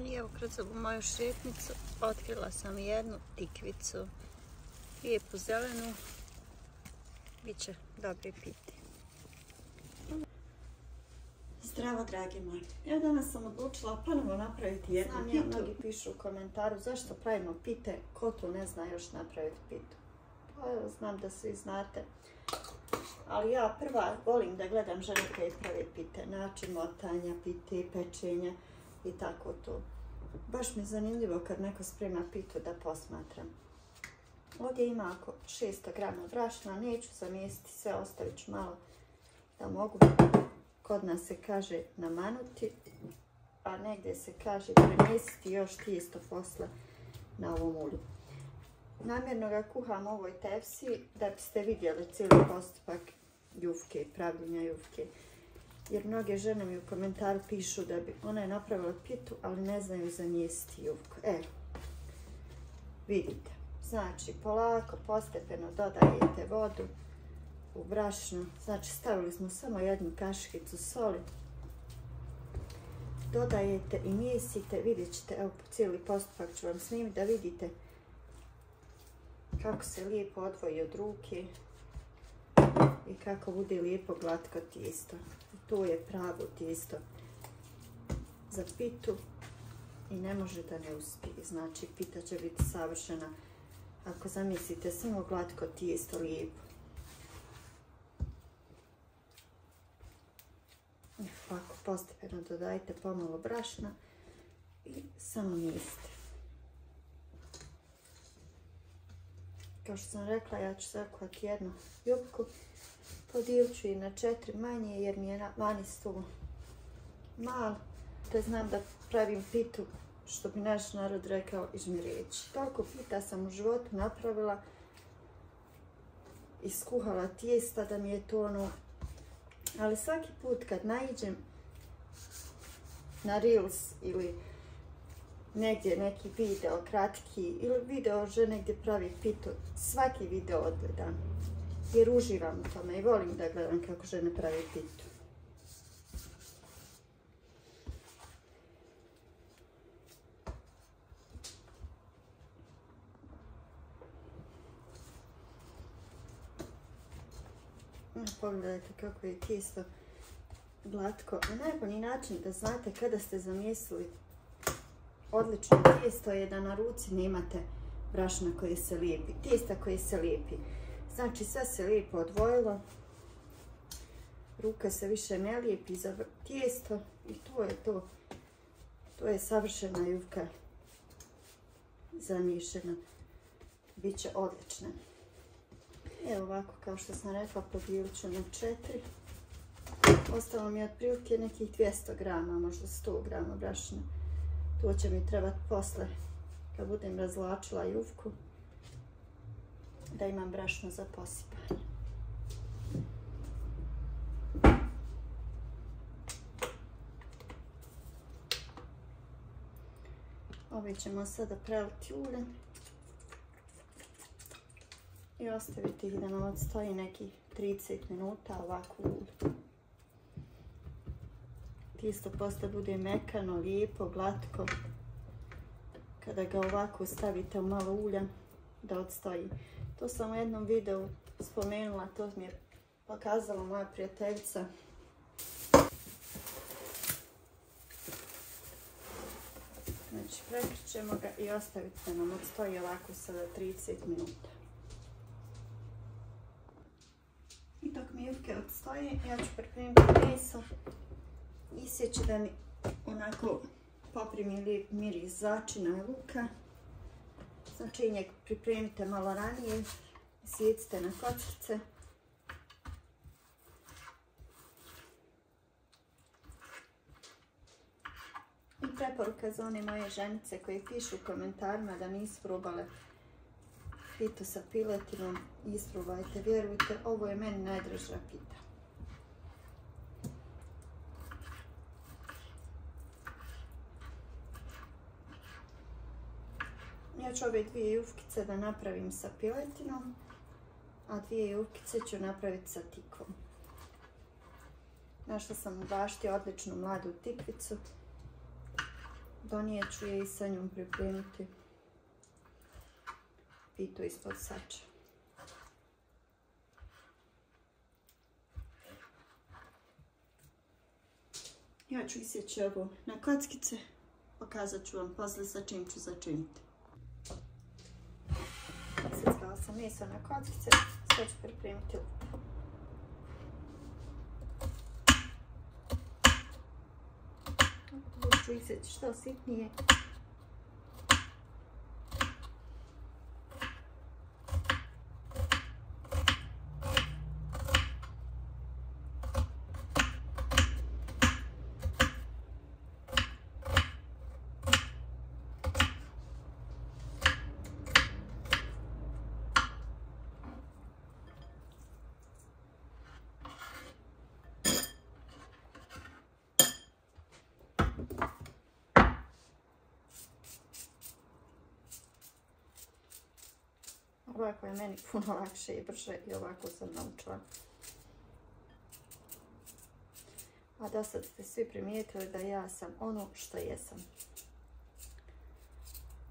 I evo kroz ovu moju šetnicu otkrila sam jednu tikvicu. Lijepu zelenu. Biće dobre piti. Zdravo, dragi moji. Ja danas sam odlučila ponovo napraviti jednu pitu. Mnogi pišu u komentaru zašto pravimo pite, ko tu ne zna još napraviti pitu. Pa evo, znam da svi znate. Ali ja prva volim da gledam žene koje prave pite. Način motanja, pite, pečenja i tako to. Baš mi je zanimljivo kad neko sprema pitu da posmatram. Ovdje ima oko 600 grama brašna. Neću zamijestiti sve, ostavit ću malo da mogu. Kod nas se kaže namanuti, a negdje se kaže premjestiti još tijesto posle na ovom ulju. Namjerno ga kuham u ovoj tepsi da biste vidjeli cijeli postupak jufke, pravljenja jufke. Jer mnoge žene mi u komentaru pišu da bi ona napravila pitu, ali ne znaju zamijestiti jufku. Vidite. Znači, polako, postepeno dodajete vodu u brašno. Znači, stavili smo samo jednu kašikicu soli. Dodajete i mijesite. Vidjet ćete, evo, cijeli postupak ću vam snimiti da vidite kako se lijepo odvoji od ruke i kako bude lijepo glatko tijesto. To je pravo tijesto za pitu i ne može da ne uspije. Znači, pita će biti savršena ako zamislite samo glatko tijesto lijepo. Ovako postepeno dodajte pomalo brašna i samo mijesite. Kao što sam rekla, ja ću zakuhati jednu jufku. Podijelit ću je na 4 manje jer mi je vani stu malo. Te znam da pravim pitu, što bi naš narod rekao, ižmireći. Toliko pita sam u životu napravila i skuhala tijesta da mi je to ono. Ali svaki put kad naiđem na Reels ili negdje neki video kratki ili video žene gdje pravi pitu, svaki video odgledam jer uživam u tome i volim da gledam kako žene pravi pitu. Pogledajte kako je tijesto glatko. Na najbolji način da znate kada ste zamjesili odlično tijesto je da na ruci nemate brašna koje se lijepi, tijesta koje se lijepi. Znači sve se lijepo odvojilo, ruka se više ne lijepi za tijesto i to je to. To je savršena jufka zamiješena. Biće odlična. Evo ovako, kao što sam rekla, podijelit ću na 4. Ostalo mi je otprilike nekih 200 grama, možda 100 grama brašna. To će mi trebati posle, kad budem razvlačila jufku, da imam brašno za posipanje. Ove ćemo sada preliti uljem i ostaviti ih da nam odstoji nekih 30 minuta ovako u ulju. Tijesto posle bude mekano, lijepo, glatko. Kada ga ovako stavite u malo ulja da odstoji. To sam u jednom videu spomenula, to mi je pokazala moja prijateljica. Znači, prekrićemo ga i ostaviti da nam odstoji ovako sada 30 minuta. I dok mi jufke odstoje, ja ću pripremiti meso. Isjeći da mi onako poprimi lijep miris začina i luka. Znači, njeg pripremite malo ranije, sjecite na kockice. I preporuka za one moje ženice koje pišu u komentarima da nisu probale pitu sa piletinom, isprobajte, vjerujte, ovo je meni najdraža pita. Ja ću ove 2 jufkice da napravim sa piletinom, a 2 jufkice ću napraviti sa tikom. Našla sam u bašti odličnu mladu tikvicu. donijet ću je i sa njom pripremiti pitu ispod sača. Ja ću isjeći ovo na kockice, pokazat ću vam poslije sa čim ću začiniti. Isjeckala sam meso na kockice, sve ću pripremiti lupu. Lupu ću isjeći što sitnije. Ovako je meni puno lakše i brže i ovako sam naučila. A do sad ste svi primijetili da ja sam ono što jesam.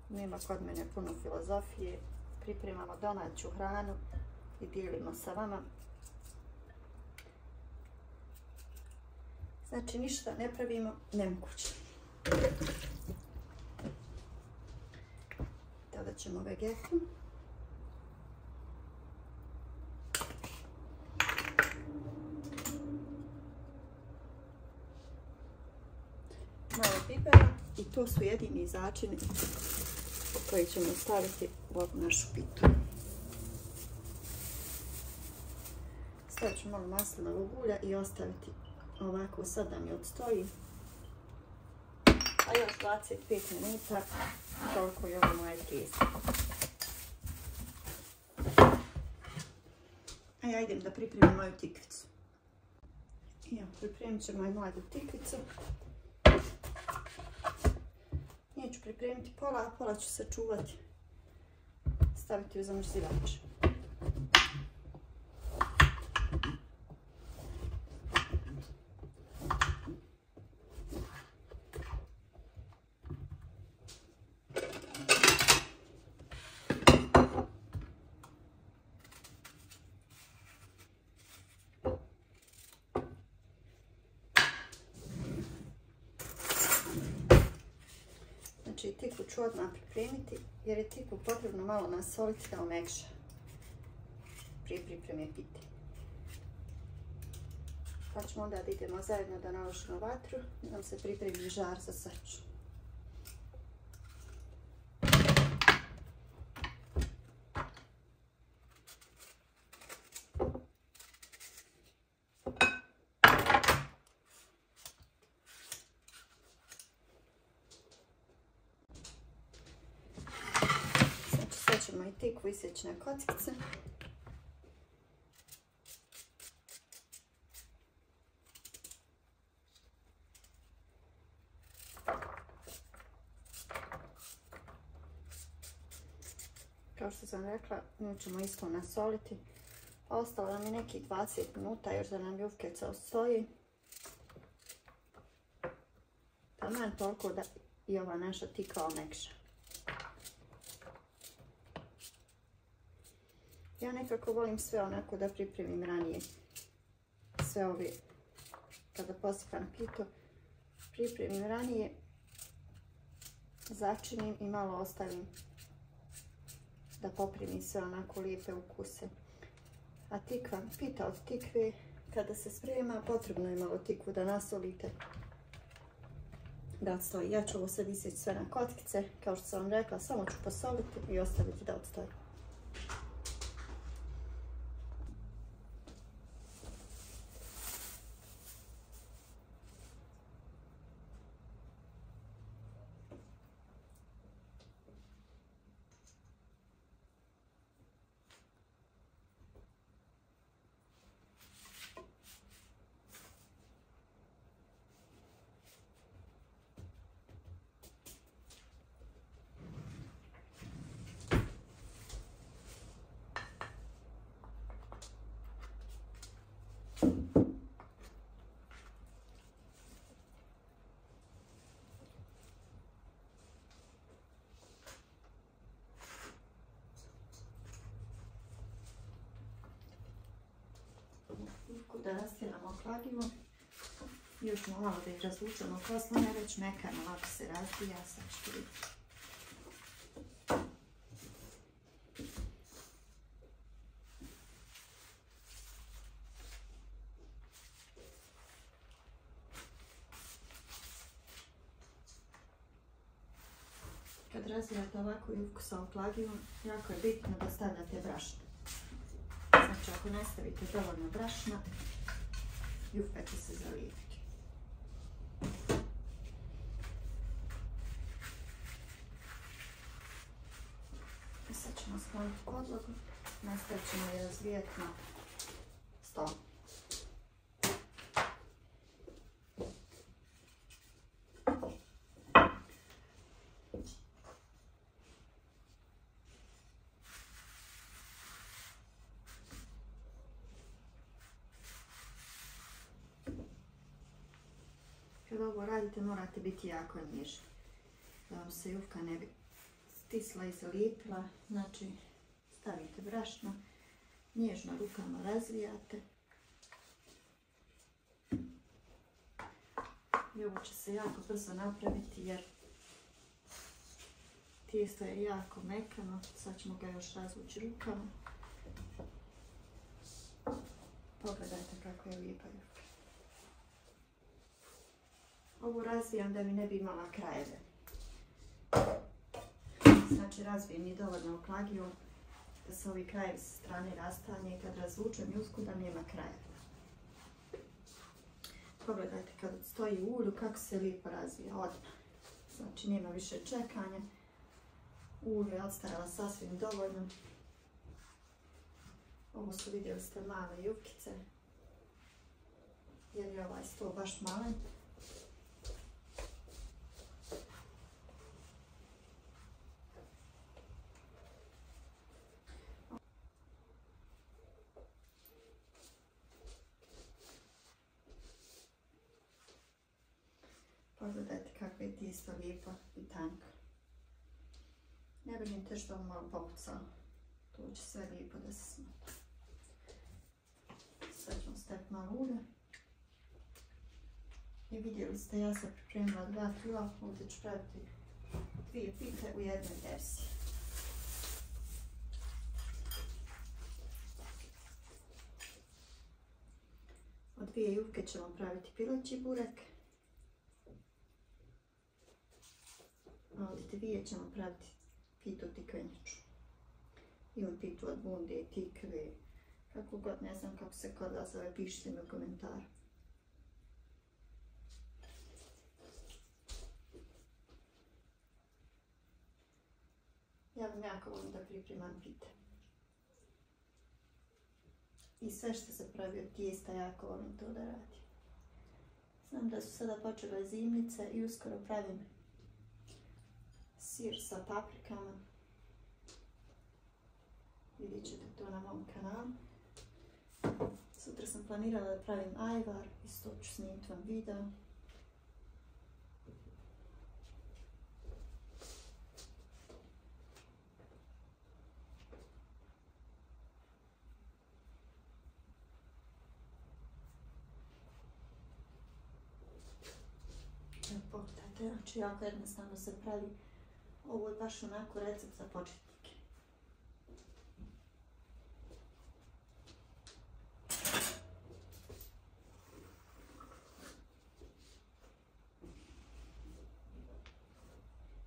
Nema kod mene puno filozofije, pripremamo domaću hranu i dijelimo sa vama. Znači ništa ne pravimo nemoguće. Dodat ćemo vegetu. Malo pipera i to su jedini začini koji ćemo staviti u ovu našu pitu. Stavit ću malo maslinovog ulja i ostaviti ovako sad da mi odstoji. A još 25 minuta, toliko je ovo moje tijeste. A ja idem da pripremim moju tikvicu. Ja pripremit ćemo i mladu tikvicu. Nje ću pripremiti pola, a pola ću sačuvati, staviti u zamrzivač. Znači tikvu ću odmah pripremiti jer je tikvu potrebno malo nasoliti da omekša prije pripreme pite. Pa ćemo onda da idemo zajedno da naložimo vatru i nam se pripremi žar za saču. Sad ćemo i tikvu isjeći na kockice. Kao što sam rekla, nju ćemo isto nasoliti. Ostalo nam je nekih 20 minuta još da nam ljufkeca odstoji. Taman toliko da i ova naša tikva omekša. Ja nekako volim sve onako da pripremim ranije. Sve ove, kada posipam pitu, pripremim ranije, začinim i malo ostavim da poprimi sve onako lijepe ukuse. A tikva, pita od tikve, kada se sprema, potrebno je malo tikvu da nasolite. Da odstoji. Ja ću ovo sad isjeći sve na kockice, kao što sam vam rekla, samo ću posoliti i ostaviti da odstoji. ovako da rastjeramo kladivo. Još malo da ih razvučemo posle, ne već mekano, ovako se razbija, sad ćete vidjeti. Kad razvijate ovakvu jufku sa ovom kladivom, jako je bitno da stavljate brašno. Znači, ako ne stavite dovoljno brašna, jufka će se zalijepiti. Sad ćemo skloniti podlogu, nastavit ćemo je razvijati na stol. Kada ovo radite, morate biti jako nježni, da vam se jufka ne bi stisla i zalijepila. Znači, stavite brašno, nježno rukama razvijate. I ovo će se jako brzo napraviti jer tijesto je jako mekano. Sad ćemo ga još razvući rukama. Pogledajte kako je lijepa jufka. Ovo razvijam da mi ne bi imala krajeve. Znači, razvijem i dovoljno klagiju da se ovi krajevi sa strane rastanje i kad razvučem jufku da nema krajeva. Pogledajte kad stoji u ulju kako se lijepo razvija odmah. Znači, nema više čekanja. Ulje je odstajala sasvim dovoljno. Ovo su, vidjeli ste, male jufkice. Jer je ovaj sto baš malen. Pogledajte kako je tijesto lijepo i tanko. Ne brinite što vam malo popucalo. To će sve lijepo da se smota. Sad ćemo staviti malo ulja. I vidjeli ste, ja sam pripremila 2 kila. Ovdje ću praviti 2 pite u jednoj verziji. Od 2 jufke ćemo praviti pileći burek. A od 2 ćemo praviti pitu tikvenjaču. Ili pitu od bunde, tikve, kako god, ne znam kako se kod vas zove, pišite mi u komentaru. Ja vam jako volim da pripremam pite. I sve što se pravi od tijesta, jako volim to da radim. Znam da su sada počele zimnice i uskoro pravim sir sa paprikama. Vidjet ćete to na mom kanalu. Sutra sam planirala da pravim ajvar, isto ću snimiti vam video. Evo pogledajte, znači jako jednostavno se pravi. Ovo je baš onako recept za početnike.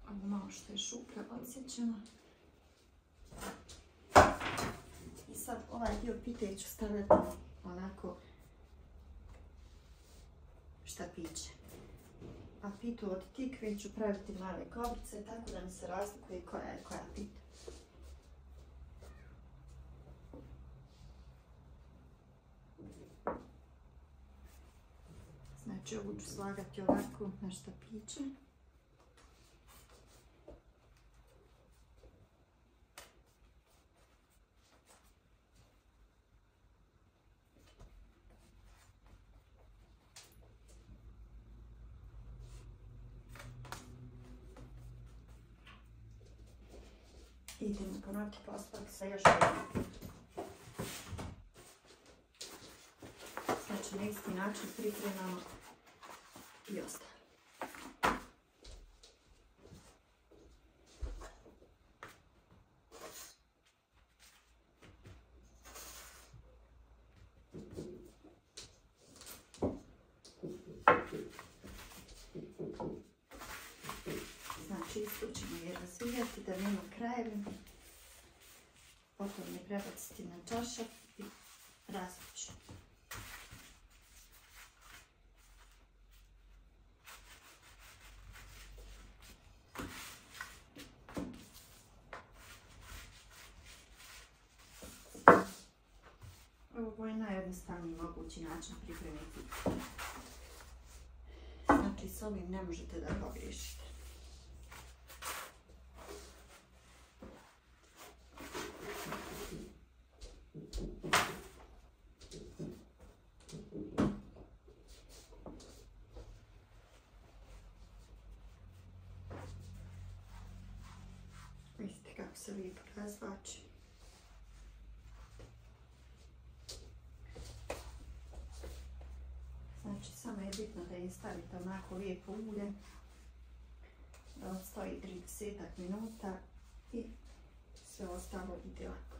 Ovo malo što je šuplja odsjećeno. I sad ovaj dio pite ću stavljati onako štapiće. A pitu od tikve ću praviti male kobrice, tako da mi se razlikuje koja je koja pita. Znači, ovu ću slagati ovako na štapiće. Idemo ponoviti postupak sa još jednom. Znači na isti način pripremamo i ostalo. Znači isto ćemo je razvijati da nema krajevi. Potom je prebaciti na čašak i razvući. Ovo je najjednostavniji mogući način pripremiti. Znači s ovim ne možete da pogriješite. Vidite kako se lijepo razvlači. Znači samo je bitno da je stavite onako lijepo ulje, da odstoji 30 minuta i sve ostalo ide lako.